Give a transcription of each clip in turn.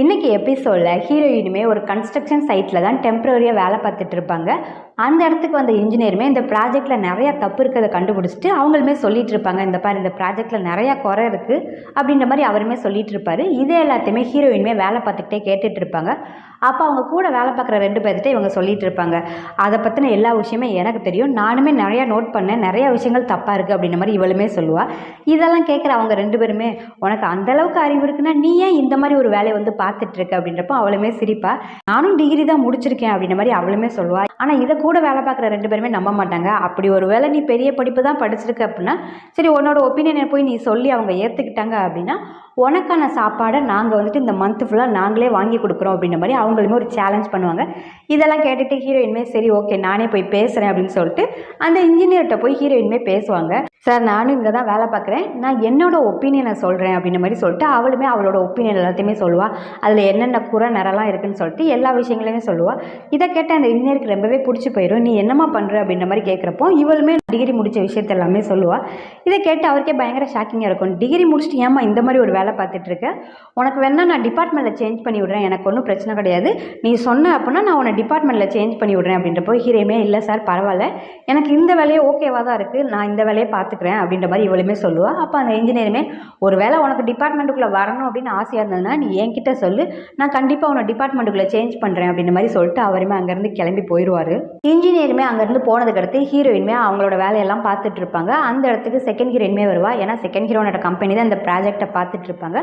இன்னைக்கு எபிசோடில் ஹீரோயினுமே ஒரு கன்ஸ்ட்ரக்ஷன் சைட்டில் தான் டெம்பரரியாக வேலை பார்த்துட்டு இருப்பாங்க. அந்த இடத்துக்கு வந்த இன்ஜினியருமே இந்த ப்ராஜெக்டில் நிறையா தப்பு இருக்கிறத கண்டுபிடிச்சிட்டு அவங்களுமே சொல்லிட்டு இருப்பாங்க, இந்த பாரு இந்த ப்ராஜெக்டில் நிறையா குறை இருக்குது அப்படின்ற மாதிரி அவருமே சொல்லிட்டு இருப்பாரு. இதே எல்லாத்தையுமே ஹீரோயினுமே வேலை பார்த்துக்கிட்டே கேட்டுட்டு இருப்பாங்க. அப்போ அவங்க கூட வேலை பார்க்குற 2 பேர்கிட்ட இவங்க சொல்லிட்டு இருப்பாங்க, அதை பற்றின எல்லா விஷயமே எனக்கு தெரியும், நானுமே நிறையா நோட் பண்ணேன், நிறையா விஷயங்கள் தப்பாக இருக்குது அப்படின்ற மாதிரி இவளுமே சொல்லுவாள். இதெல்லாம் கேட்குற அவங்க 2 பேருமே, உனக்கு அந்தளவுக்கு அறிவு இருக்குன்னா நீ ஏன் இந்த மாதிரி ஒரு வேலையை வந்து பார்த்துட்ருக்கு அப்படின்றப்போ அவளுமே சிரிப்பா, நானும் டிகிரி தான் முடிச்சிருக்கேன் அப்படின்ற மாதிரி அவளுமே சொல்லுவாள். ஆனால் இதை கூட வேலை பார்க்குற 2 பேருமே நம்ப மாட்டாங்க. அப்படி ஒரு வேலை நீ பெரிய படிப்பு தான் படிச்சிருக்க அப்படின்னா சரி, உன்னோட ஒப்பீனியனை போய் நீ சொல்லி அவங்க ஏற்றுக்கிட்டாங்க அப்படின்னா உனக்கான சாப்பாடை நாங்கள் வந்துட்டு இந்த மந்த் ஃபுல்லாக நாங்களே வாங்கி கொடுக்குறோம் அப்படின்ற மாதிரி அவங்களுமே ஒரு சேலஞ்ச் பண்ணுவாங்க. இதெல்லாம் கேட்டுட்டு ஹீரோயின்மே சரி ஓகே நானே போய் பேசுகிறேன் அப்படின்னு சொல்லிட்டு அந்த இன்ஜினியர்கிட்ட போய் ஹீரோயின்மே பேசுவாங்க. சார் நானும் இங்கே தான் வேலை பார்க்குறேன், நான் என்னோட ஒப்பீனியனை சொல்கிறேன் அப்படின்ற மாதிரி சொல்லிட்டு அவளுமே அவளோட ஒப்பீனியன் எல்லாத்தையுமே சொல்லுவாள். அதில் என்னென்ன குறை நிறலாம் இருக்குதுன்னு சொல்லிட்டு எல்லா விஷயங்களையுமே சொல்லுவாள். இதை கேட்ட அந்த இன்ஜினியருக்கு ரொம்பவே பிடிச்சி போயிடும். நீ என்னம்மா பண்ணுற அப்படின்ற மாதிரி கேட்குறப்போ இவளுமே டிகிரி முடித்த விஷயத்த எல்லாமே சொல்லுவாள். இதை கேட்டு அவருக்கே பயங்கர ஷாக்கிங்காக இருக்கும். டிகிரி முடிச்சுட்டு ஏமா இந்த மாதிரி ஒரு வேலை பார்த்துட்ருக்க, உனக்கு வேணால் நான் டிபார்ட்மெண்ட்டில் சேஞ்ச் பண்ணி விட்றேன், எனக்கு ஒன்றும் பிரச்சனை கிடையாது, நீ சொன்ன அப்படின்னா நான் உன்னை டிபார்ட்மெண்ட்டில் சேஞ்ச் பண்ணி விட்றேன் அப்படின்றப்போ ஹீரோயுமே இல்லை சார் பரவாயில்ல, எனக்கு இந்த வேலையே ஓகேவாக தான் இருக்குது, நான் இந்த வேலையை பார்த்துக்கிறேன் அப்படின்ற மாதிரி இவளுமே சொல்லுவாள். அப்போ அந்த இன்ஜினியருமே ஒரு வேளை உனக்கு டிபார்ட்மெண்ட்டுக்குள்ளே வரணும் அப்படின்னு ஆசையாக இருந்ததுன்னா நீ என்கிட்ட சொல்லு, நான் கண்டிப்பாக உன்னை டிபார்ட்மெண்ட்டுக்குள்ளே சேஞ்ச் பண்ணுறேன் அப்படின்ற மாதிரி சொல்லிட்டு அவருமே அங்கேருந்து கிளம்பி போயிடுவார். இன்ஜினியருமே அங்கேருந்து போனதுக்கடுத்து ஹீரோயின்மே அவங்களோட வேலையெல்லாம் பார்த்துட்டு இருப்பாங்க. அந்த இடத்துக்கு செகண்ட் ஹீரோயின்மே வருவா. ஏன்னா செகண்ட் ஹீரோனோட கம்பெனி தான் இந்த ப்ராஜெக்டை பார்த்துட்டு இருப்பாங்க.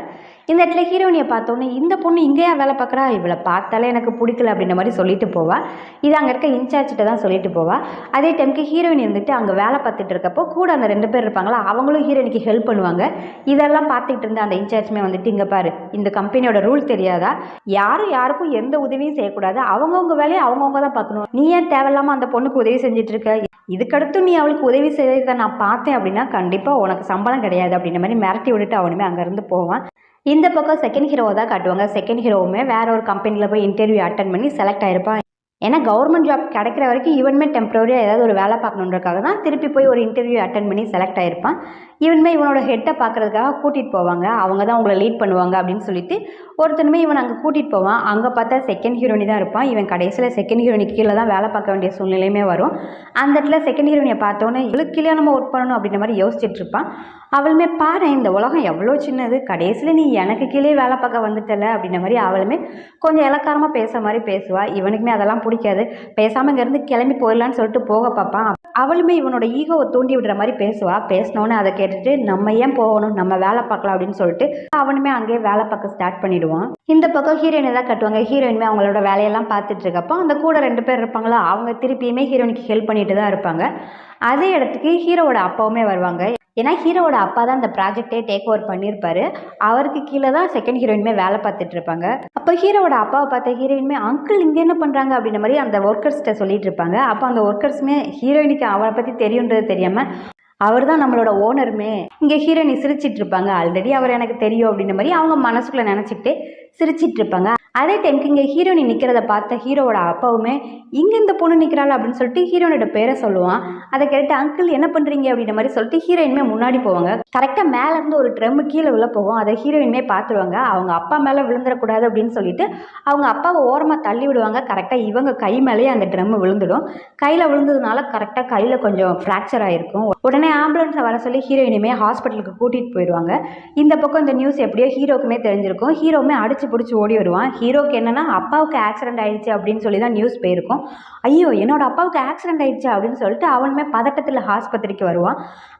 இந்த இடத்துல ஹீரோயினியை பார்த்தோன்னே இந்த பொண்ணு இங்கேயா வேலை பார்க்குறா, இவளை பார்த்தாலே எனக்கு பிடிக்கல அப்படின்ற மாதிரி சொல்லிட்டு போவா. இது அங்கே இருக்க இன்சார்ஜிட்ட தான் சொல்லிட்டு போவா. அதே டைமுக்கு ஹீரோயின் இருந்துட்டு அங்கே வேலை பார்த்துட்டு இருக்கப்போ கூட அந்த 2 பேர் இருப்பாங்களா, அவங்களும் ஹீரோயினுக்கு ஹெல்ப் பண்ணுவாங்க. இதெல்லாம் பார்த்துக்கிட்டு இருந்த அந்த இன்சார்ஜுமே வந்துட்டு இங்கே பாரு, இந்த கம்பெனியோட ரூல் தெரியாதா, யாருக்கும் எந்த உதவியும் செய்யக்கூடாது, அவங்கவுங்க வேலையை அவங்கவுங்க தான் பார்க்கணும், நீ ஏன் தேவையில்லாமல் அந்த பொண்ணுக்கு உதவி செஞ்சுட்டு இருக்க, இதுக்கடுத்து நீ அவளுக்கு உதவி செய்யறதை நான் பார்த்தேன் அப்படின்னா கண்டிப்பாக உனக்கு சம்பளம் கிடையாது அப்படின்ற மாதிரி மிரட்டி விட்டுட்டு அவனுமே அங்கேருந்து போவான். இந்த பக்கம் செகண்ட் ஹீரோவை தான் காட்டுவாங்க. செகண்ட் ஹீரோவுமே வேற ஒரு கம்பெனியில் போய் இன்டர்வியூ அட்டன் பண்ணி செலக்ட் ஆயிருப்பான். ஏன்னா கவர்மெண்ட் ஜாப் கிடைக்கிற வரைக்கும் இவனுமே டெம்பரரியாக ஏதாவது ஒரு வேலை பார்க்கணுன்றக்காக தான் திருப்பி போய் ஒரு இன்டர்வியூ அட்டன் பண்ணி செலக்ட் ஆகிருப்பான். இவனுமே இவனோட ஹெட்டை பார்க்குறதுக்காக கூட்டிகிட்டு போவாங்க, அவங்க தான் உங்களை லீட் பண்ணுவாங்க அப்படின்னு சொல்லிட்டு ஒருத்தனுமே இவன் அங்கே கூட்டிகிட்டு போவான். அங்கே பார்த்தா செகண்ட் ஹீரோனி தான் இருப்பான். இவன் கடைசியில் செகண்ட் ஹீரோனிக்கு கீழே தான் வேலை பார்க்க வேண்டிய சூழ்நிலையுமே வரும். அந்த இடத்துல செகண்ட் ஹீரோனியை பார்த்தோன்னே இவளுக்கு கீழே நம்ம ஒர்க் பண்ணணும் அப்படின்ற மாதிரி யோசிச்சுட்டு இருப்பான். அவளுமே பாரு இந்த உலகம் எவ்வளோ சின்னது, கடைசியில் நீ எனக்கு கீழே வேலை பார்க்க வந்துட்டல அப்படின்ற மாதிரி அவளுமே கொஞ்சம் இலக்காரமாக பேச மாதிரி பேசுவாள். இவனுக்குமே அதெல்லாம் பிடிக்காது, பேசாமல் இங்கேருந்து கிளம்பி போயிடலான்னு சொல்லிட்டு போக பார்ப்பான். அவளுமே இவனோட ஈகோவை தூண்டி விடுற மாதிரி பேசுவாள். பேசினோன்னு அதை கேட்டுட்டு நம்ம ஏன் போகணும், நம்ம வேலை பார்க்கலாம் அப்படின்னு சொல்லிட்டு அவனுமே அங்கேயே வேலை பார்க்க ஸ்டார்ட் பண்ணிடுவான். இந்த பக்கம் ஹீரோயினை தான் கட்டுவாங்க. ஹீரோயினுமே அவங்களோட வேலையெல்லாம் பார்த்துட்டு இருக்கப்போ அந்த கூட 2 பேர் இருப்பாங்களா, அவங்க திருப்பியுமே ஹீரோயினுக்கு ஹெல்ப் பண்ணிட்டு தான் இருப்பாங்க. அதே இடத்துக்கு ஹீரோவோட அப்பாவுமே வருவாங்க. ஏன்னா ஹீரோவோட அப்பா தான் இந்த ப்ராஜெக்டே டேக் ஓவர் பண்ணியிருப்பாரு. அவருக்கு கீழே தான் செகண்ட் ஹீரோயினுமே வேலை பார்த்துட்டு இருப்பாங்க. அப்போ ஹீரோவோட அப்பாவை பார்த்த ஹீரோயினுமே அங்கிள் இங்கே என்ன பண்ணுறாங்க அப்படின்ற மாதிரி அந்த ஒர்க்கர்ஸ்கிட்ட சொல்லிட்டு இருப்பாங்க. அப்போ அந்த ஒர்க்கர்ஸுமே ஹீரோயினுக்கு அவளை பற்றி தெரியுன்றது தெரியாமல் அவர் தான் நம்மளோட ஓனருமே, இங்கே ஹீரோயினி சிரிச்சிட்டு இருப்பாங்க, ஆல்ரெடி அவர் எனக்கு தெரியும் அப்படின்ற மாதிரி அவங்க மனசுக்குள்ளே நினச்சிக்கிட்டு சிரிச்சிட்டு இருப்பாங்க. அதே டைமுக்கு இங்கே ஹீரோயினி நிற்கிறத பார்த்த ஹீரோவோட அப்பாவுமே இங்கே இந்த பொண்ணு நிற்கிறாள் அப்படின்னு சொல்லிட்டு ஹீரோனோட பேரை சொல்லுவான். அதை கேட்டு அங்கிள் என்ன பண்ணுறீங்க அப்படின்ற மாதிரி சொல்லிட்டு ஹீரோயினுமே முன்னாடி போவாங்க. கரெக்டாக மேலேருந்து ஒரு ட்ரம் கீழே உள்ள போவோம். அதை ஹீரோயினுமே பார்த்துருவாங்க. அவங்க அப்பா மேலே விழுந்துடக்கூடாது அப்படின்னு சொல்லிட்டு அவங்க அப்பாவை ஓரமாக தள்ளி விடுவாங்க. கரெக்டாக இவங்க கை மேலேயே அந்த ட்ரம் விழுந்துடும். கையில் விழுந்ததுனால கரெக்டாக கையில் கொஞ்சம் ஃப்ராக்சர் ஆகிருக்கும். உடனே ஆம்புலன்ஸை வர சொல்லி ஹீரோயினுமே ஹாஸ்பிட்டலுக்கு கூட்டிகிட்டு போயிடுவாங்க. இந்த பக்கம் இந்த நியூஸ் எப்படியோ ஹீரோக்குமே தெரிஞ்சிருக்கும். ஹீரோவுமே அடிச்சு பிடிச்சி ஓடி வருவான். ஹீரோக்கு என்னன்னா அப்பாவுக்கு ஆக்சிடென்ட் ஆயிடுச்சு அப்படின்னு சொல்லி தான் நியூஸ் போயிருக்கும். ஐயோ என்னோட அப்பாவுக்கு ஆக்சிடென்ட் ஆயிடுச்சு அப்படின்னு சொல்லிட்டு அவனுமே பதட்டத்தில் ஆஸ்பத்திரிக்கு வருவான்.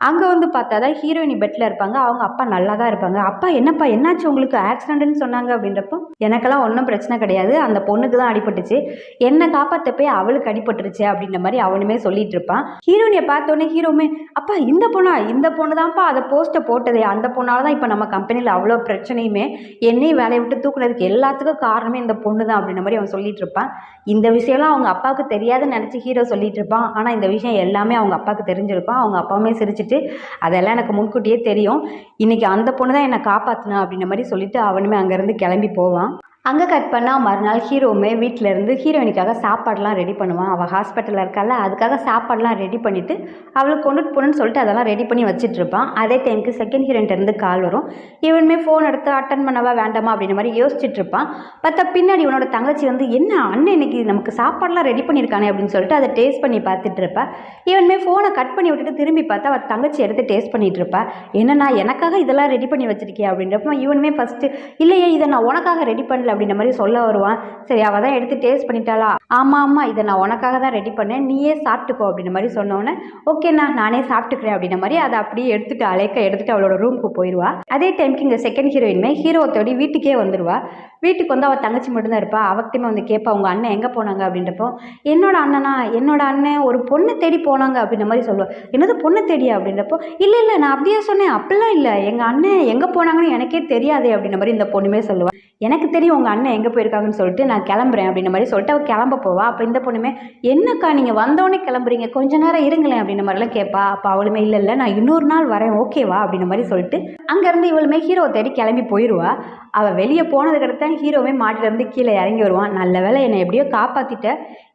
அங்கே வந்து பார்த்தா தான் ஹீரோயினி பெட்டில் இருப்பாங்க. அவங்க அப்பா நல்லா தான் இருப்பாங்க. அப்பா என்னப்பா என்னாச்சு உங்களுக்கு ஆக்சிடென்ட்னு சொன்னாங்க அப்படின்றப்போ எனக்கெல்லாம் ஒன்றும் பிரச்சனை கிடையாது, அந்த பொண்ணுக்கு தான் அடிபட்டுச்சு, என்னை காப்பாற்ற போய் அவளுக்கு அடிபட்டுருச்சு அப்படின்ற மாதிரி அவனுமே சொல்லிட்டு இருப்பான். ஹீரோயினியை பார்த்தோன்னே ஹீரோமே அப்பா இந்த பொண்ணு தான்ப்பா அதை போஸ்ட்டை போட்டதே, அந்த பொண்ணால் தான் இப்போ நம்ம கம்பெனியில் அவ்வளோ பிரச்சனையுமே என்னையும் வேலையை விட்டு தூக்குனதுக்கு எல்லாத்துக்கும் காரணமே இந்த பொண்ணு தான் அப்படின்ற மாதிரி அவன் சொல்லிட்டு இருப்பான். இந்த விஷயம்லாம் அவங்க அப்பாவுக்கு தெரியாதுன்னு நினச்சி ஹீரோ சொல்லிட்டு இருப்பான். ஆனால் இந்த விஷயம் எல்லாமே அவங்க அப்பாவுக்கு தெரிஞ்சிருக்கும். அவங்க அப்பாவுமே சிரிச்சிட்டு அதெல்லாம் எனக்கு முன்கூட்டியே தெரியும், இன்னைக்கு அந்த பொண்ணு தான் என்னை காப்பாற்றினா அப்படின்ற மாதிரி சொல்லிட்டு அவனுமே அங்கேருந்து கிளம்பி போவான். அங்கே கட் பண்ணால் மறுநாள் ஹீரோவுமே வீட்டிலேருந்து ஹீரோயினுக்காக சாப்பாடெலாம் ரெடி பண்ணுவான். அவள் ஹாஸ்பிட்டலில் இருக்கால, அதுக்காக சாப்பாடெலாம் ரெடி பண்ணிவிட்டு அவளுக்கு கொண்டுட்டு போகணுன்னு சொல்லிட்டு அதெல்லாம் ரெடி பண்ணி வச்சிட்ருப்பான். அதே டைமுக்கு செகண்ட் ஹீரோயின்ட்டேருந்து கால் வரும். இவனுமே ஃபோன் எடுத்து அட்டன் பண்ணவா வேண்டாமா அப்படின்ற மாதிரி யோசிச்சுட்ருப்பான். பார்த்தா பின்னாடி இவனோட தங்கச்சி வந்து என்ன அண்ணன் இன்னைக்கு நமக்கு சாப்பாடெலாம் ரெடி பண்ணியிருக்கானே அப்படின்னு சொல்லிட்டு அதை டேஸ்ட் பண்ணி பார்த்துட்டு இருப்பா. இவனுமே ஃபோனை கட் பண்ணி விட்டுட்டு திரும்பி பார்த்தா அவள் தங்கச்சி எடுத்து டேஸ்ட் பண்ணிகிட்டு இருப்பா. என்னண்ணா எனக்காக இதெல்லாம் ரெடி பண்ணி வச்சிருக்கியா அப்படின்றப்போ இவனுமே ஃபஸ்ட்டு இல்லையே இதை நான் உனக்காக ரெடி பண்ணல அப்படின்ற மாதிரி சொல்ல வருவான். சரி அவள் தான் எடுத்து டேஸ்ட் பண்ணிட்டாளா, ஆமாம் இதை நான் உனக்காக தான் ரெடி பண்ணேன், நீயே சாப்பிட்டுக்கோ அப்படின்ற மாதிரி சொன்னோன்னே ஓகேண்ணா நானே சாப்பிட்டுக்கிறேன் அப்படின்ற மாதிரி அதை அப்படியே எடுத்துட்டு எடுத்துட்டு அவளோட ரூமுக்கு போயிடுவா. அதே டைமுக்கு இங்கே செகண்ட் ஹீரோயின்மே ஹீரோவை தேடி வீட்டுக்கே வந்துடுவா. வீட்டுக்கு வந்து அவள் தங்கச்சி மட்டும்தான் இருப்பா. அவகிட்டமே வந்து கேட்பா உங்கள் அண்ணன் எங்கே போனாங்க அப்படின்றப்போ என்னோட அண்ணன் ஒரு பொண்ணு தேடி போனாங்க அப்படின்ற மாதிரி சொல்லுவாள். என்னது பொண்ணு தேடியா அப்படின்றப்போ இல்லை நான் அப்படியே சொன்னேன், அப்படிலாம் இல்லை, எங்கள் அண்ணன் எங்கே போனாங்கன்னு எனக்கே தெரியாதே அப்படின்ற மாதிரி இந்த பொண்ணுமே சொல்லுவாள். எனக்கு தெரியும் உங்கள் அண்ணன் எங்கே போயிருக்காங்கன்னு சொல்லிட்டு நான் கிளம்புறேன் அப்படின்ற மாதிரி சொல்லிட்டு அவள் கிளம்ப போவா. அப்போ இந்த பொண்ணுமே என்னக்கா நீங்கள் வந்தோடனே கிளம்புறீங்க, கொஞ்ச நேரம் இருங்களேன் அப்படின்ற மாதிரிலாம் கேட்பா. அப்போ அவளுமே இல்லை நான் இன்னொரு நாள் வரேன் ஓகேவா அப்படின்ற மாதிரி சொல்லிட்டு அங்கேருந்து இவளுமே ஹீரோவை தேடி கிளம்பி போயிடுவா. அவள் வெளியே போனதுக்கடுத்து தான் ஹீரோவே மாட்டிலேருந்து கீழே இறங்கி வருவான். நல்ல வேலை என்னை எப்படியோ காப்பாற்றிட்ட,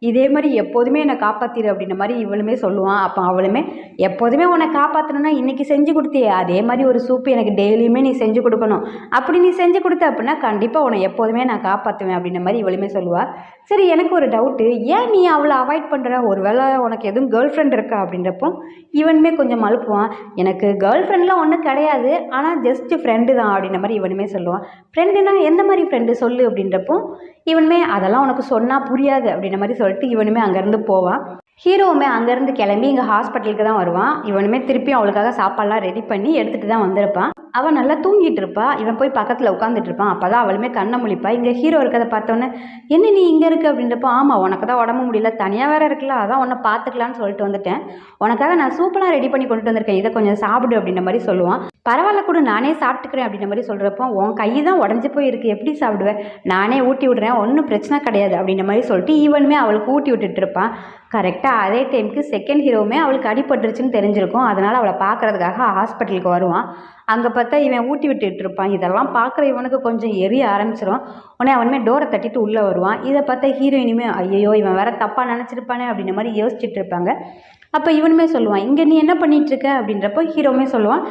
இதே மாதிரி எப்போதுமே என்னை காப்பாற்றிடு அப்படின்ற மாதிரி இவளுமே சொல்லுவான். அப்போ அவளுமே எப்போதுமே உன்னை காப்பாற்றணுன்னா இன்றைக்கி செஞ்சு கொடுத்தியே அதே மாதிரி ஒரு சூப்பு எனக்கு டெய்லியுமே நீ செஞ்சு கொடுக்கணும், அப்படி நீ செஞ்சு கொடுத்த அப்படின்னா கண்டிப்பாக உன்னை எப்போதுமே நான் காப்பாற்றுவேன் அப்படின்ற மாதிரி இவளுமே சொல்லுவாள். சரி எனக்கு ஒரு டவுட்டு, ஏன் நீ அவளை அவாய்ட் பண்ணுற, ஒரு வேளை உனக்கு எதுவும் கேர்ள் ஃப்ரெண்ட் இருக்கா அப்படின்றப்போ இவனுமே கொஞ்சம் மழுப்புவான். எனக்கு கேர்ள் ஃப்ரெண்ட்லாம் ஒன்றும் கிடையாது, ஆனால் ஜஸ்ட்டு ஃப்ரெண்டு தான் அப்படின்ற மாதிரி இவனுமே சொல்லுவான். ஃப்ரெண்டுனா எந்த மாதிரி ஃப்ரெண்டு சொல்லு அப்படின்றப்போ இவனுமே அதெல்லாம் உனக்கு சொன்னால் புரியாது அப்படின்ற மாதிரி சொல்லிட்டு இவனுமே அங்கேருந்து போவான். ஹீரோவுமே அங்கேருந்து கிளம்பி இங்கே ஹாஸ்பிட்டலுக்கு தான் வருவான். இவனுமே திருப்பி அவளுக்காக சாப்பாடெலாம் ரெடி பண்ணி எடுத்துகிட்டு தான் வந்திருப்பான். அவன் நல்லா தூங்கிட்டு இருப்பா. இவன் போய் பக்கத்தில் உட்காந்துட்டு இருப்பான். அப்போ தான் அவளுமே கண்ணை முழிப்பா. இங்கே ஹீரோ இருக்கிறத பார்த்தோன்னே என்ன நீ இங்கே இருக்க அப்படின்றப்போ ஆமாம் உனக்கு தான் உடம்பு முடியல, தனியாக வேறு இருக்கலாம், அதான் உன்னை பார்த்துக்கலான்னு சொல்லிட்டு வந்துட்டேன், உனக்காக நான் சூப்பெல்லாம் ரெடி பண்ணி கொண்டு வந்திருக்கேன், இதை கொஞ்சம் சாப்பிடு அப்படின்ற மாதிரி சொல்லுவான். பரவாயில்ல கூட நானே சாப்பிட்டுக்கிறேன் அப்படின்ற மாதிரி சொல்கிறப்போ உன் கை தான் உடஞ்சி போயிருக்கு, எப்படி சாப்பிடுவேன், நானே ஊட்டி விடுறேன், ஒன்றும் பிரச்சனை கிடையாது அப்படின்ற மாதிரி சொல்லிட்டு ஈவனுமே அவளுக்கு ஊட்டி விட்டுட்டு இருப்பான். கரெக்டாக அதே டைமுக்கு செகண்ட் ஹீரோவுமே அவளுக்கு அடிபட்டுருச்சுன்னு தெரிஞ்சிருக்கும். அதனால் அவளை பார்க்குறதுக்காக ஹாஸ்பிட்டலுக்கு வருவான். அங்கே பார்த்தா இவன் ஊட்டி விட்டுட்டு இருப்பான். இதெல்லாம் பார்க்குற இவனுக்கு கொஞ்சம் எரிய ஆரம்பிச்சிடும். உடனே அவனுமே டோரை தட்டிட்டு உள்ளே வருவான். இதை பார்த்தா ஹீரோயினுமே ஐயோ இவன் வேற தப்பாக நினச்சிருப்பானே அப்படின்ற மாதிரி யோசிச்சுட்டு இருப்பாங்க. அப்போ இவனுமே சொல்லுவான் இங்கே நீ என்ன பண்ணிகிட்ருக்க அப்படின்றப்போ ஹீரோவுமே சொல்லுவான்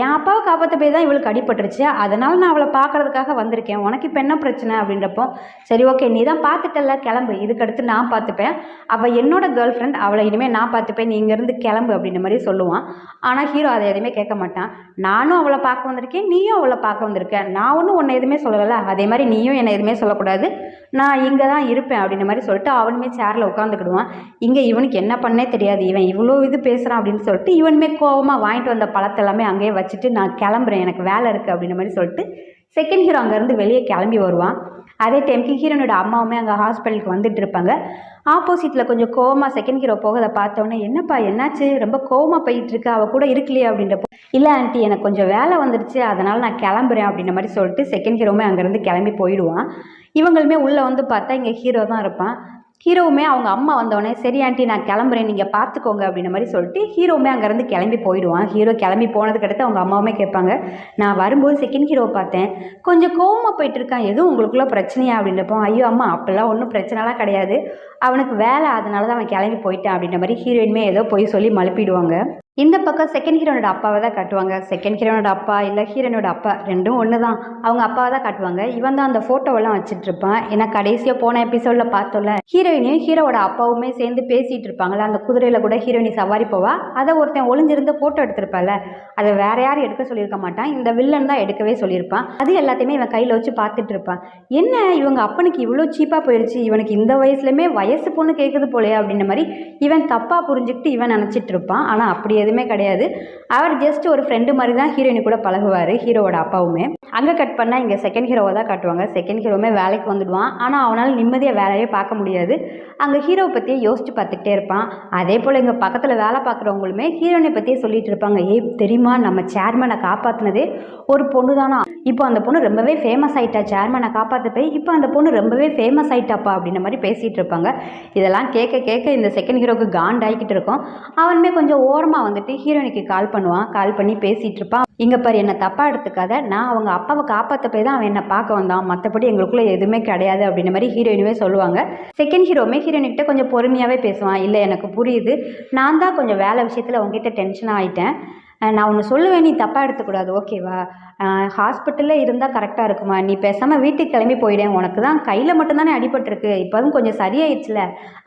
என் அப்பாவை காப்பாற்ற போய் தான் இவளுக்கு அடிபட்டுருச்சு, அதனால் நான் அவளை பார்க்குறதுக்காக வந்திருக்கேன், உனக்கு இப்போ என்ன பிரச்சனை அப்படின்றப்போ சரி ஓகே நீ தான் பார்த்துட்டல கிளம்பு, இதுக்கடுத்து நான் பார்த்துப்பேன், அவள் என்னோட கேர்ள் ஃப்ரெண்ட், அவளை இனிமேல் நான் பார்த்துப்பேன், நீ இங்கேருந்து கிளம்பு அப்படின்ற மாதிரி சொல்லுவான். ஆனால் ஹீரோ அதை எதுவுமே கேட்க மாட்டான். நானும் அவளை பார்க்க வந்திருக்கேன், நீயும் அவளை பார்க்க வந்திருக்கேன், நான் ஒன்றும் உன்னை எதுவுமே சொல்லலை, அதே மாதிரி நீயும் என்னை எதுவுமே சொல்லக்கூடாது, நான் இங்கே தான் இருப்பேன் அப்படின்ற மாதிரி சொல்லிட்டு அவனுமே சேரில் உட்காந்துக்கிடுவான். இங்கே இவனுக்கு என்ன பண்ணே தெரியாது, இவன் இவ்வளோ இது பேசுகிறான் அப்படின்னு சொல்லிட்டு இவனுமே கோவமாக வாங்கிட்டு வந்த பழத்தை எல்லாமே அங்கேயே வச்சுட்டு நான் கிளம்புறேன் எனக்கு வேலை இருக்குது அப்படின்ற மாதிரி சொல்லிட்டு செகண்ட் ஹீரோ அங்கேருந்து வெளியே கிளம்பி வருவான். அதே டைமுக்கு ஹீரோனோட அம்மாவுமே அங்கே ஹாஸ்பிட்டலுக்கு வந்துட்டு இருப்பாங்க. ஆப்போசிட்டில் கொஞ்சம் கோவமாக செகண்ட் ஹீரோ போகிறத பார்த்தோன்னே என்னப்பா என்னாச்சு ரொம்ப கோவமாக போயிட்டுருக்கு, அவள் கூட இருக்கலையே அப்படின்றப்போ இல்லை ஆண்டி எனக்கு கொஞ்சம் வேலை வந்துடுச்சு அதனால் நான் கிளம்புறேன் அப்படின்ற மாதிரி சொல்லிட்டு செகண்ட் ஹீரோவுமே அங்கேருந்து கிளம்பி போயிடுவான். இவங்களுமே உள்ளே வந்து பார்த்தா இங்கே ஹீரோ தான் இருப்பான். ஹீரோவுமே அவங்க அம்மா வந்தோடனே சரி ஆண்டி நான் கிளம்புறேன் நீங்கள் பார்த்துக்கோங்க அப்படின்ற மாதிரி சொல்லிட்டு ஹீரோவுமே அங்கேருந்து கிளம்பி போயிடுவான். ஹீரோ கிளம்பி போனதுக்கு அடுத்து அவங்க அம்மாவுமே கேட்பாங்க நான் வரும்போது செகண்ட் ஹீரோவை பார்த்தேன் கொஞ்சம் கோவமாக போயிட்டு இருக்கான், எதுவும் உங்களுக்குள்ள பிரச்சனையா அப்படின்றப்போ ஐயோ அம்மா அப்போல்லாம் ஒன்றும் பிரச்சனைலாம் கிடையாது, அவனுக்கு வேலை அதனால தான் அவன் கிளம்பி போயிட்டான் அப்படின்ற மாதிரி ஹீரோயினுமே ஏதோ போய் சொல்லி மழுப்பிடுவாங்க. இந்த பக்கம் செகண்ட் ஹீரோனோட அப்பாவை தான் காட்டுவாங்க. செகண்ட் ஹீரோனோட அப்பா இல்லை ஹீரோனோட அப்பா ரெண்டும் ஒன்று தான், அவங்க அப்பாவை தான் காட்டுவாங்க. இவன் தான் அந்த ஃபோட்டோவெல்லாம் வச்சுட்டு இருப்பான். ஏன்னா கடைசியாக போன எபிசோடில் பார்த்தோம்ல ஹீரோயினையும் ஹீரோவோட அப்பாவுமே சேர்ந்து பேசிகிட்டு இருப்பாங்களே, அந்த குதிரையில் கூட ஹீரோயினி சவாரி போவா, அதை ஒருத்தன் ஒளிஞ்சிருந்து ஃபோட்டோ எடுத்திருப்பாள், அதை வேற யாரும் எடுக்க சொல்லியிருக்க மாட்டான், இந்த வில்லன் தான் எடுக்கவே சொல்லியிருப்பான். அது எல்லாத்தையுமே இவன் கையில் வச்சு பார்த்துட்டு இருப்பான். என்ன இவங்க அப்பனுக்கு இவ்வளோ சீப்பாக போயிடுச்சு, இவனுக்கு இந்த வயசுலையுமே வயசு பொண்ணு கேட்குது போலையா அப்படின்ற மாதிரி இவன் தப்பாக புரிஞ்சுக்கிட்டு இவன் நினச்சிட்டு இருப்பான். ஆனால் அப்படி எதுவுமே கிடையாது, அவர் ஜஸ்ட் ஒரு ஃப்ரெண்டு மாதிரி தான் ஹீரோயினி கூட பழகுவார் ஹீரோவோட அப்பாவுமே. அங்கே கட் பண்ணால் இங்கே செகண்ட் ஹீரோவை தான் காட்டுவாங்க. செகண்ட் ஹீரோவுமே வேலைக்கு வந்துடுவான். ஆனால் அவனால் நிம்மதியாக வேலையே பார்க்க முடியாது. அங்கே ஹீரோவை பற்றியே யோசிச்சு பார்த்துக்கிட்டே இருப்பான். அதே போல் இங்கே பக்கத்தில் வேலை பார்க்குறவங்களுமே ஹீரோயினை பற்றியே சொல்லிட்டு இருப்பாங்க. தெரியுமா நம்ம சேர்மனை காப்பாற்றினதே ஒரு பொண்ணு தானா, இப்போ அந்த பொண்ணு ரொம்பவே ஃபேமஸ் ஆகிட்டா, சேர்மனை காப்பாற்ற போய் இப்போ அந்த பொண்ணு ரொம்பவே ஃபேமஸ் ஆகிட்டாப்பா அப்படின்ற மாதிரி பேசிகிட்டு இருப்பாங்க. இதெல்லாம் கேட்க கேட்க இந்த செகண்ட் ஹீரோவுக்கு காண்டாகிக்கிட்டு இருக்கும். அவனுமே கொஞ்சம் ஓரமாக வந்துட்டு ஹீரோயினுக்கு கால் பண்ணுவான். கால் பண்ணி பேசிகிட்டு இருப்பான். இங்கே பாரு என்னை தப்பாக எடுத்துக்காத, நான் அவங்க அப்பாவை காப்பாற்ற போய் தான் அவன் என்னை பார்க்க வந்தான், மற்றபடி எங்களுக்குள்ளே எதுவுமே கிடையாது அப்படின்ற மாதிரி ஹீரோயினுமே சொல்லுவாங்க. செகண்ட் ஹீரோவுமே ஹீரோயின்கிட்ட கொஞ்சம் பொறுமையாகவே பேசுவான். இல்லை எனக்கு புரியுது, நான் தான் கொஞ்சம் வேலை விஷயத்தில் உங்ககிட்ட டென்ஷனாக ஆகிட்டேன். நான் ஒன்று சொல்லுவேன், நீ தப்பாக எடுத்துக்கூடாது, ஓகேவா? ஹாஸ்பிட்டலில் இருந்தால் கரெக்டாக இருக்குமா? நீ பேசாமல் வீட்டுக்கு கிளம்பி போயிடேன். உனக்கு தான் கையில் மட்டும்தானே அடிபட்டிருக்கு, இப்போதும் கொஞ்சம் சரியாயிடுச்சுல,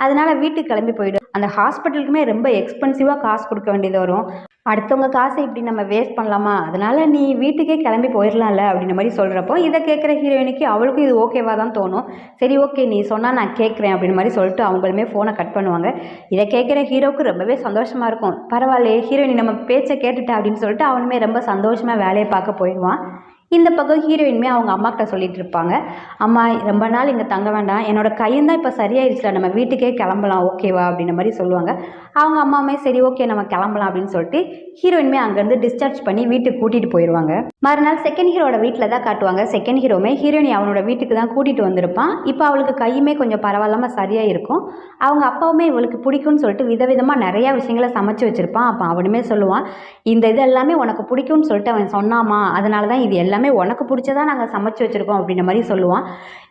அதனால் வீட்டுக்கு கிளம்பி போயிடு. அந்த ஹாஸ்பிட்டலுக்குமே ரொம்ப எக்ஸ்பென்சிவாக காசு கொடுக்க வேண்டியது வரும். அடுத்தவங்க காசை இப்படி நம்ம வேஸ்ட் பண்ணலாமா? அதனால் நீ வீட்டுக்கே கிளம்பி போயிடலாம்ல அப்படின்ற மாதிரி சொல்கிறப்போ இதை கேட்குற ஹீரோயினுக்கு அவளுக்கும் இது ஓகேவாக தான் தோணும். சரி ஓகே, நீ சொன்னால் நான் கேட்குறேன் அப்படின்னு மாதிரி சொல்லிட்டு அவங்களுமே ஃபோனை கட் பண்ணுவாங்க. இதை கேட்குற ஹீரோவுக்கு ரொம்பவே சந்தோஷமாக இருக்கும். பரவாயில்லையே, ஹீரோயின் நம்ம பேச்சை கேட்டுட்டா அப்படின்னு சொல்லிட்டு அவனுமே ரொம்ப சந்தோஷமாக வேலையை பார்க்க போயிடுவான். இந்த பக்கம் ஹீரோயினுமே அவங்க அம்மாக்கிட்ட சொல்லிட்டு இருப்பாங்க, அம்மா ரொம்ப நாள் இங்கே தங்க வேண்டாம், என்னோட கையும் தான் இப்போ சரியாயிடுச்சுல, நம்ம வீட்டுக்கே கிளம்பலாம் ஓகேவா அப்படின்ற மாதிரி சொல்லுவாங்க. அவங்க அம்மாவுமே சரி ஓகே நம்ம கிளம்பலாம் அப்படின்னு சொல்லிட்டு ஹீரோயினுமே அங்கேருந்து டிஸ்சார்ஜ் பண்ணி வீட்டுக்கு கூட்டிகிட்டு போயிடுவாங்க. மறுநாள் செகண்ட் ஹீரோட வீட்டில் தான் காட்டுவாங்க. செகண்ட் ஹீரோமே ஹீரோயினி அவனோட வீட்டுக்கு தான் கூட்டிகிட்டு வந்திருப்பான். இப்போ அவளுக்கு கையுமே கொஞ்சம் பரவாயில்லாமல் சரியாக இருக்கும். அவங்க அப்பாவுமே இவளுக்கு பிடிக்கும்னு சொல்லிட்டு விதவிதமாக நிறையா விஷயங்களை சமைச்சு வச்சுருப்பான். அப்போ அவனுமே சொல்லுவான், இந்த இது எல்லாமே உனக்கு பிடிக்கும்னு சொல்லிட்டு அவன் சொன்னாமா, அதனால தான் இது எல்லாமே உனக்கு பிடிச்சதான் நாங்கள் சமைச்சு வச்சுருக்கோம் அப்படின்ற மாதிரி சொல்லுவான்.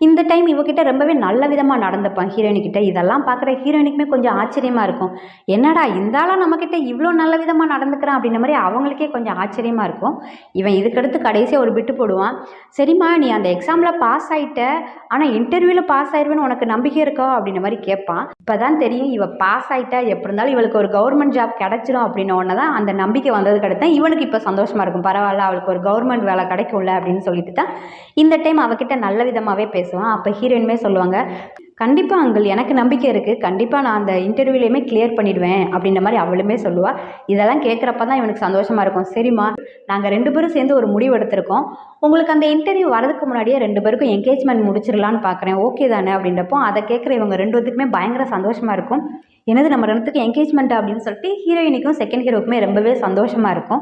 இந்த டைம் இவகிட்ட ரொம்பவே நல்ல விதமாக நடந்துப்பான் ஹீரோயின்கிட்ட. இதெல்லாம் பார்க்குற ஹீரோயினுக்குமே கொஞ்சம் ஆச்சரியமாக இருக்கும். என்னடா இந்த ஆளாக நம்மக்கிட்ட இவ்வளோ நல்ல விதமாக நடந்துக்கிறான் அப்படின்ற மாதிரி அவங்களுக்கே கொஞ்சம் ஆச்சரியமாக இருக்கும். இவன் இதுக்கடுத்து கடைசியாக ஒரு பிட்டு போடுவான், சரிம்மா நீ அந்த எக்ஸாமில் பாஸ் ஆகிட்ட, ஆனால் இன்டர்வியூவில் பாஸ் ஆயிடுவேன்னு உனக்கு நம்பிக்கை இருக்கா அப்படின்ற மாதிரி கேட்பான். இப்போ தான் தெரியும் இவள் பாஸ் ஆகிட்டா எப்படி இருந்தாலும் இவளுக்கு ஒரு கவர்மெண்ட் ஜாப் கிடச்சிரும் அப்படின்ன உடனே தான் அந்த நம்பிக்கை வந்ததுக்கு அடுத்து இவனுக்கு இப்போ சந்தோஷமாக இருக்கும். பரவாயில்ல, அவளுக்கு ஒரு கவர்மெண்ட் வேலை கிடைக்கும்ல அப்படின்னு சொல்லிட்டு தான் இந்த டைம் அவகிட்ட நல்ல விதமாகவே பேசுவான். அப்போ ஹீரோயினுமே சொல்லுவாங்க, கண்டிப்பாக அங்கிள் எனக்கு நம்பிக்கை இருக்குது, கண்டிப்பாக நான் அந்த இன்டர்வியூலையுமே கிளியர் பண்ணிடுவேன் அப்படின்ற மாதிரி அவளுமே சொல்லுவாள். இதெல்லாம் கேட்குறப்ப தான் இவனுக்கு சந்தோஷமாக இருக்கும். சரிம்மா, நாங்கள் 2 பேரும் சேர்ந்து ஒரு முடிவு எடுத்திருக்கோம், உங்களுக்கு அந்த இன்டர்வியூ வரதுக்கு முன்னாடியே 2 பேருக்கும் என்கேஜ்மெண்ட் முடிச்சிடலான்னு பார்க்குறேன், ஓகே தானே அப்படின்றப்போ அதை கேட்குற இவங்க 2 பேத்துக்குமே பயங்கர சந்தோஷமாக இருக்கும். என்னது நம்ம 2 பேத்துக்கு என்கேஜ்மெண்ட் அப்படின்னு சொல்லிட்டு ஹீரோயினுக்கும் செகண்ட் ஹீரோக்குமே ரொம்பவே சந்தோஷமாக இருக்கும்.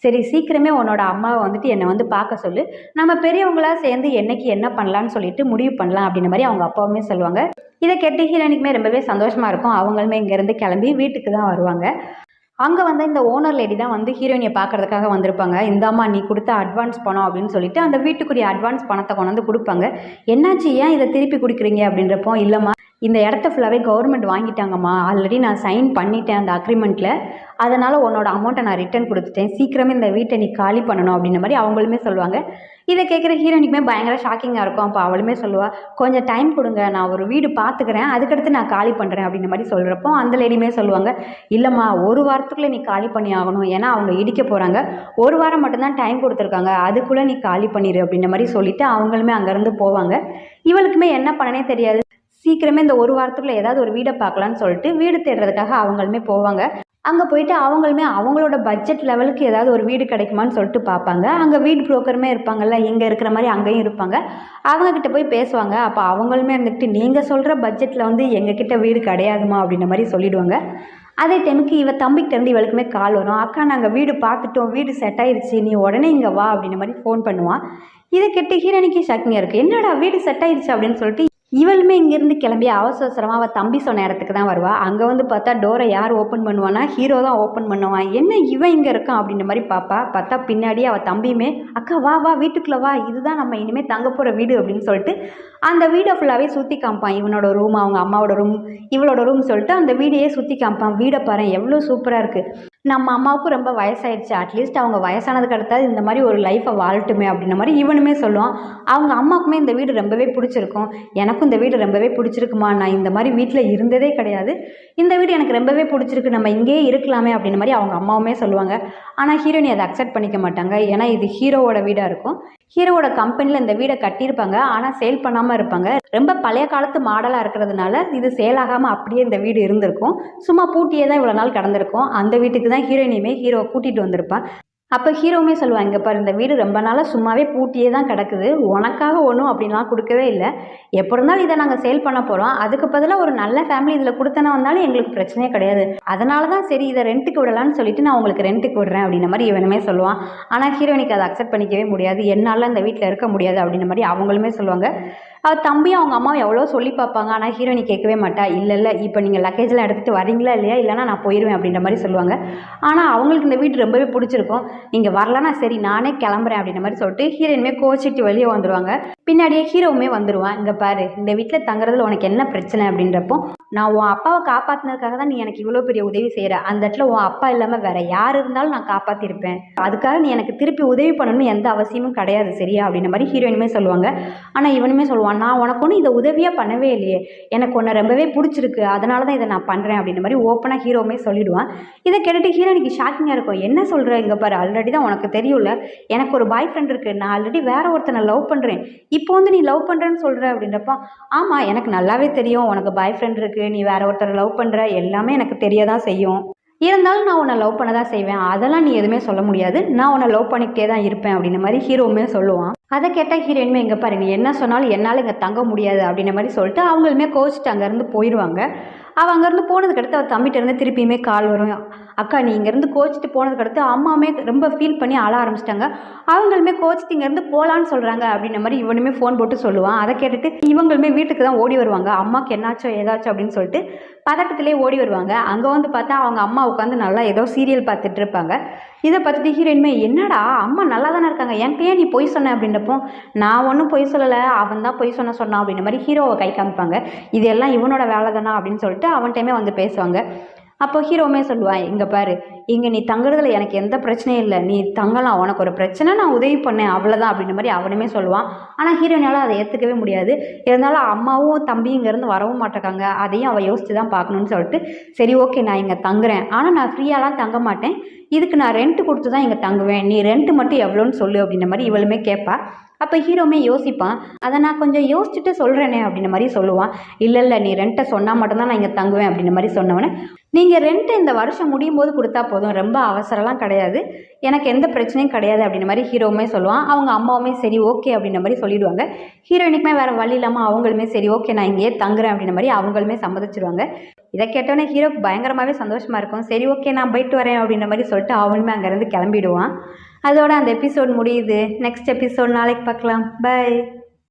சரி சீக்கிரமே உன்னோட அம்மாவை வந்துட்டு என்னை வந்து பார்க்க சொல்லு, நம்ம பெரியவங்களாக சேர்ந்து என்னைக்கு என்ன பண்ணலான்னு சொல்லிட்டு முடிவு பண்ணலாம் அப்படின்ற மாதிரி அவங்க அப்பாவுமே சொல்லுவாங்க. இதை கேட்டு ஹீரோயினுக்குமே ரொம்பவே சந்தோஷமாக இருக்கும். அவங்களுமே இங்கேருந்து கிளம்பி வீட்டுக்கு தான் வருவாங்க. அங்கே வந்து இந்த ஓனர் லேடி தான் வந்து ஹீரோயினை பார்க்கறதுக்காக வந்திருப்பாங்க. இந்தாம்மா நீ கொடுத்த அட்வான்ஸ் பணம் அப்படின்னு சொல்லிட்டு அந்த வீட்டுக்குரிய அட்வான்ஸ் பணத்தை கொண்டு வந்து கொடுப்பாங்க. என்னாச்சு, ஏன் இதை திருப்பி கொடுக்குறீங்க அப்படின்றப்போ, இல்லைம்மா இந்த இடத்த ஃபுல்லாகவே கவர்மெண்ட் வாங்கிட்டாங்கம்மா, ஆல்ரெடி நான் சைன் பண்ணிட்டேன் அந்த அக்ரிமெண்ட்டில், அதனால் உன்னோட அமௌண்ட்டை நான் ரிட்டர்ன் கொடுத்துட்டேன், சீக்கிரமே இந்த வீட்டை நீ காலி பண்ணணும் அப்படின்ற மாதிரி அவங்களுமே சொல்லுவாங்க. இதை கேட்குற ஹீரோயினுக்குமே பயங்கர ஷாக்கிங்காக இருக்கும். அப்போ அவளுமே சொல்லுவாள், கொஞ்சம் டைம் கொடுங்க, நான் ஒரு வீடு பார்த்துக்கிறேன், அதுக்கடுத்து நான் காலி பண்ணுறேன் அப்படின்ற மாதிரி சொல்கிறப்போ அந்த லேடியுமே சொல்லுவாங்க, இல்லைம்மா 1 வாரத்துக்குள்ளே நீ காலி பண்ணி ஆகணும், ஏன்னா அவங்க இடிக்க போகிறாங்க, 1 வாரம் மட்டும்தான் டைம் கொடுத்துருக்காங்க, அதுக்குள்ளே நீ காலி பண்ணிடு அப்படின்ற மாதிரி சொல்லிவிட்டு அவங்களுமே அங்கேருந்து போவாங்க. இவளுக்குமே என்ன பண்ணனே தெரியாது. சீக்கிரமே இந்த 1 வாரத்துக்குள்ளே ஏதாவது ஒரு வீடை பார்க்கலான்னு சொல்லிட்டு வீடு தேடுறதுக்காக அவங்களுமே போவாங்க. அங்கே போயிட்டு அவங்களுமே அவங்களோட பட்ஜெட் லெவலுக்கு ஏதாவது ஒரு வீடு கிடைக்குமான்னு சொல்லிட்டு பார்ப்பாங்க. அங்கே வீடு புரோக்கருமே இருப்பாங்கல்ல, இங்கே இருக்கிற மாதிரி அங்கேயும் இருப்பாங்க. அவங்கக்கிட்ட போய் பேசுவாங்க. அப்போ அவங்களுமே இருந்துக்கிட்டு நீங்கள் சொல்கிற பட்ஜெட்டில் வந்து எங்ககிட்ட வீடு கிடையாதுமா அப்படின்ற மாதிரி சொல்லிவிடுவாங்க. அதே டைமுக்கு இவ தம்பிக்கிட்டேருந்து இவளுக்குமே கால் வரும், அக்கா நாங்கள் வீடு பார்த்துட்டோம், வீடு செட் ஆயிடுச்சு, நீ உடனே இங்கே வா அப்படின்ற மாதிரி ஃபோன் பண்ணுவான். இதை கேட்டு ஹீரோயினுக்கு ஷாக்கிங்காக இருக்குது, என்னடா வீடு செட் ஆயிடுச்சு அப்படின்னு சொல்லிட்டு இவளுமே இங்கேருந்து கிளம்பி அவசரமாக அவள் தம்பி சொன்ன இடத்துக்கு தான் வருவாள். அங்கே வந்து பார்த்தா டோரை யார் ஓப்பன் பண்ணுவான்னா ஹீரோ தான் ஓப்பன் பண்ணுவான். என்ன இவன் இங்கே இருக்கான் அப்படின்ற மாதிரி பார்த்தா பின்னாடியே அவள் தம்பியுமே, அக்கா வா வா வீட்டுக்குள்ளே வா, இதுதான் நம்ம இனிமேல் தங்க போகிற வீடு அப்படின்னு சொல்லிட்டு அந்த வீடை ஃபுல்லாகவே சுற்றி காமிப்பான். இவனோட ரூம், அவங்க அம்மாவோட ரூம், இவளோட ரூம் சொல்லிட்டு அந்த வீடையே சுற்றி காமிப்பான். வீடை பாரு எவ்வளோ சூப்பராக இருக்குது, நம்ம அம்மாவுக்கும் ரொம்ப வயசாயிடுச்சு, அட்லீஸ்ட் அவங்க வயசானதுக்கு அடுத்தாது இந்த மாதிரி ஒரு லைஃப்பை வாழட்டுமே அப்படின்ற மாதிரி இவனுமே சொல்லுவான். அவங்க அம்மாவுக்குமே இந்த வீடு ரொம்பவே பிடிச்சிருக்கும், எனக்கும் இந்த வீடு ரொம்பவே பிடிச்சிருக்குமா, நான் இந்த மாதிரி வீட்டில் இருந்ததே கிடையாது, இந்த வீடு எனக்கு ரொம்பவே பிடிச்சிருக்கு, நம்ம இங்கேயே இருக்கலாமே அப்படின்ற மாதிரி அவங்க அம்மாவுமே சொல்லுவாங்க. ஆனால் ஹீரோயினி அதை அக்செப்ட் பண்ணிக்க மாட்டாங்க. ஏன்னா இது ஹீரோவோட வீடாக இருக்கும், ஹீரோவோட கம்பெனியில் இந்த வீடை கட்டியிருப்பாங்க, ஆனால் சேல் பண்ணாமல் இருப்பாங்க. ரொம்ப பழைய காலத்து மாடலாக இருக்கிறதுனால இது சேலாகாமல் அப்படியே இந்த வீடு இருந்திருக்கும், சும்மா பூட்டியே தான் இவ்வளோ நாள் கடந்திருக்கும். அந்த வீட்டுக்கு தான் ஹீரோயினியுமே ஹீரோவை கூட்டிகிட்டு வந்திருப்பான். அப்போ ஹீரோவுமே சொல்லுவாங்க, இங்கே பாரு இந்த வீடு ரொம்ப நாளாக சும்மாவே பூட்டியே தான் கிடக்குது, உனக்காக ஒன்றும் அப்படின்லாம் கொடுக்கவே இல்லை, எப்போ இருந்தாலும் இதை நாங்கள் சேல் பண்ண போகிறோம், அதுக்கு பதிலாக ஒரு நல்ல ஃபேமிலி இதில் கொடுத்தன வந்தாலும் எங்களுக்கு பிரச்சனையே கிடையாது, அதனால தான் சரி இதை ரெண்ட்டுக்கு விடலான்னு சொல்லிட்டு நான் உங்களுக்கு ரெண்ட்டுக்கு விடுறேன் அப்படின்ற மாதிரி இவனுமே சொல்லுவான். ஆனால் ஹீரோயினுக்கு அதை அக்செப்ட் பண்ணிக்கவே முடியாது, என்னால் இந்த வீட்டில் இருக்க முடியாது அப்படின்ற மாதிரி அவங்களுமே சொல்லுவாங்க. அவள் தம்பியும் அவங்க அம்மாவும் எவ்வளோ சொல்லி பார்ப்பாங்க. ஆனால் ஹீரோயினி கேட்கவே மாட்டா. இல்லை இல்லை இப்போ நீங்கள் லக்கேஜ்லாம் எடுத்துகிட்டு வரீங்களா இல்லையா, இல்லைனா நான் போயிடுவேன் அப்படின்ற மாதிரி சொல்லுவாங்க. ஆனால் அவங்களுக்கு இந்த வீடு ரொம்பவே பிடிச்சிருக்கும். நீங்கள் வரலன்னா சரி நானே கிளம்புறேன் அப்படின்ற மாதிரி சொல்லிட்டு ஹீரோயினுமே கோச்சிட்டு வெளியே வந்துடுவாங்க. பின்னாடியே ஹீரோவுமே வந்துடுவான். இங்கே பாரு, இந்த வீட்டில் தங்குறதுல உனக்கு என்ன பிரச்சனை அப்படின்றப்போ, நான் உன் அப்பாவை காப்பாற்றினதுக்காக தான் நீ எனக்கு இவ்வளோ பெரிய உதவி செய்கிற. அந்த இடத்துல உன் அப்பா இல்லாமல் வேற யார் இருந்தாலும் நான் காப்பாற்றிருப்பேன். அதுக்காக நீ எனக்கு திருப்பி உதவி பண்ணணும்னு எந்த அவசியமும் கிடையாது சரியா அப்படின்ற மாதிரி ஹீரோயினுமே சொல்லுவாங்க. ஆனால் இவனுமே சொல்லுவான், நான் உனக்கு ஒன்றும் இதை உதவியாக பண்ணவே இல்லையே, எனக்கு உன்னை ரொம்பவே பிடிச்சிருக்கு, அதனால தான் இதை நான் பண்ணுறேன் அப்படின்ற மாதிரி ஓப்பனாக ஹீரோவுமே சொல்லிடுவான். இதை கேட்டுட்டு ஹீரோயினுக்கு ஷாக்கிங்காக இருக்கும். என்ன சொல்கிற, இங்கே பாரு ஆல்ரெடி தான் உனக்கு தெரியும்ல எனக்கு ஒரு பாய் ஃப்ரெண்ட் இருக்குது, நான் ஆல்ரெடி வேற ஒருத்தனை லவ் பண்ணுறேன், இப்போ வந்து நீ லவ் பண்ணுறேன்னு சொல்கிற அப்படின்றப்ப, ஆமாம் எனக்கு நல்லாவே தெரியும் உனக்கு பாய் ஃப்ரெண்ட் இருக்குது, நீ வேற ஒருத்தரை லவ் பண்ணுற, எல்லாமே எனக்கு தெரிய தான் செய்யும். இருந்தாலும் நான் உன்னை லவ் பண்ண தான் செய்வேன், அதெல்லாம் நீ எதுவுமே சொல்ல முடியாது, நான் உன்னை லவ் பண்ணிக்கிட்டே தான் இருப்பேன் அப்படின்ற மாதிரி ஹீரோவுமே சொல்லுவான். அதை கேட்டால் ஹீரோயினுமே, இங்கே பாரு நீ என்ன சொன்னாலும் என்னால் இங்கே தங்க முடியாது அப்படின்ற மாதிரி சொல்லிட்டு அவங்களுமே கோச்சிட்டு அங்கேருந்து போயிடுவாங்க. அவள் அங்கேருந்து போனதுக்கடுத்து அவள் தம்பிகிட்ட இருந்து திருப்பியுமே கால் வரும். அக்கா நீ இங்கேருந்து கோச்சிட்டு போனதுக்கடுத்து அம்மாவுமே ரொம்ப ஃபீல் பண்ணி அழ ஆரம்பிச்சிட்டாங்க. அவங்களுமே கோச்சிட்டு இங்கேருந்து போகலான்னு சொல்கிறாங்க அப்படின்ற மாதிரி இவனுமே ஃபோன் போட்டு சொல்லுவான். அதை கேட்டுட்டு இவங்களுமே வீட்டுக்கு தான் ஓடி வருவாங்க. அம்மாவுக்கு என்னாச்சோ ஏதாச்சும் அப்படின்னு சொல்லிட்டு பதட்டத்திலே ஓடி வருவாங்க. அங்கே வந்து பார்த்தா அவங்க அம்மா உட்காந்து நல்லா ஏதோ சீரியல் பார்த்துட்டு இருப்பாங்க. இதை பார்த்துட்டு ஹீரோயின்மே, என்னடா அம்மா நல்லா தானே இருக்காங்க, என்கிட்டயே நீ பொய் சொன்ன அப்படின்றப்போ, நான் ஒன்றும் பொய் சொல்லலை, அவன் தான் பொய் சொன்னான் அப்படின்ற மாதிரி ஹீரோவை கை காமிப்பாங்க. இதெல்லாம் இவனோட வேலை தானா அப்படின்னு சொல்லிட்டு அவன்கிட்டயுமே வந்து பேசுவாங்க. அப்போ ஹீரோவுமே சொல்லுவான், இங்கே பாரு இங்கே நீ தங்குறதுல எனக்கு எந்த பிரச்சனையும் இல்லை, நீ தங்கலாம், உனக்கு ஒரு பிரச்சனை நான் உதவி பண்ணேன் அவ்வளோதான் அப்படின்ற மாதிரி அவனுமே சொல்லுவான். ஆனால் ஹீரோயினால் அதை ஏற்றுக்கவே முடியாது. இருந்தாலும் அம்மாவும் தம்பியும் இங்கேருந்து வரவும் மாட்டேக்காங்க, அதையும் அவள் யோசித்து தான் பார்க்கணுன்னு சொல்லிட்டு, சரி ஓகே நான் இங்கே தங்குறேன், ஆனால் நான் ஃப்ரீயாலாம் தங்க மாட்டேன், இதுக்கு நான் ரெண்ட் கொடுத்து தான் இங்கே தங்குவேன், நீ ரெண்ட் மட்டும் எவ்வளோன்னு சொல்லு அப்படின்ற மாதிரி இவளுமே கேட்பா. அப்போ ஹீரோவுமே யோசிப்பான், அதை நான் கொஞ்சம் யோசிச்சுட்டு சொல்கிறேனே அப்படின்ற மாதிரி சொல்லுவான். இல்லை இல்லை நீ ரெண்ட்டை சொன்னால் மட்டும்தான் நான் இங்கே தங்குவேன் அப்படின்ற மாதிரி சொன்னவனே, நீங்கள் ரெண்ட்டு இந்த வருஷம் முடியும் போது கொடுத்தா போதும், ரொம்ப அவசரம்லாம் கிடையாது, எனக்கு எந்த பிரச்சனையும் கிடையாது அப்படின்ற மாதிரி ஹீரோவுமே சொல்லுவான். அவங்க அம்மாவுமே சரி ஓகே அப்படின்ற மாதிரி சொல்லிடுவாங்க. ஹீரோயினுக்குமே வேறு வழி இல்லாமல் அவங்களுமே சரி ஓகே நான் இங்கேயே தங்குறேன் அப்படின்ற மாதிரி அவங்களுமே சம்மதிச்சிருவாங்க. இதை கேட்டோன்னே ஹீரோக்கு பயங்கரமாகவே சந்தோஷமாக இருக்கும். சரி ஓகே நான் போயிட்டு வரேன் அப்படின்ற மாதிரி சொல்லிட்டு அவனுமே அங்கேருந்து கிளம்பிடுவான். அதோட அந்த எபிசோட் முடியுது. நெக்ஸ்ட் எபிசோட் நாளைக்கு பார்க்கலாம். பை.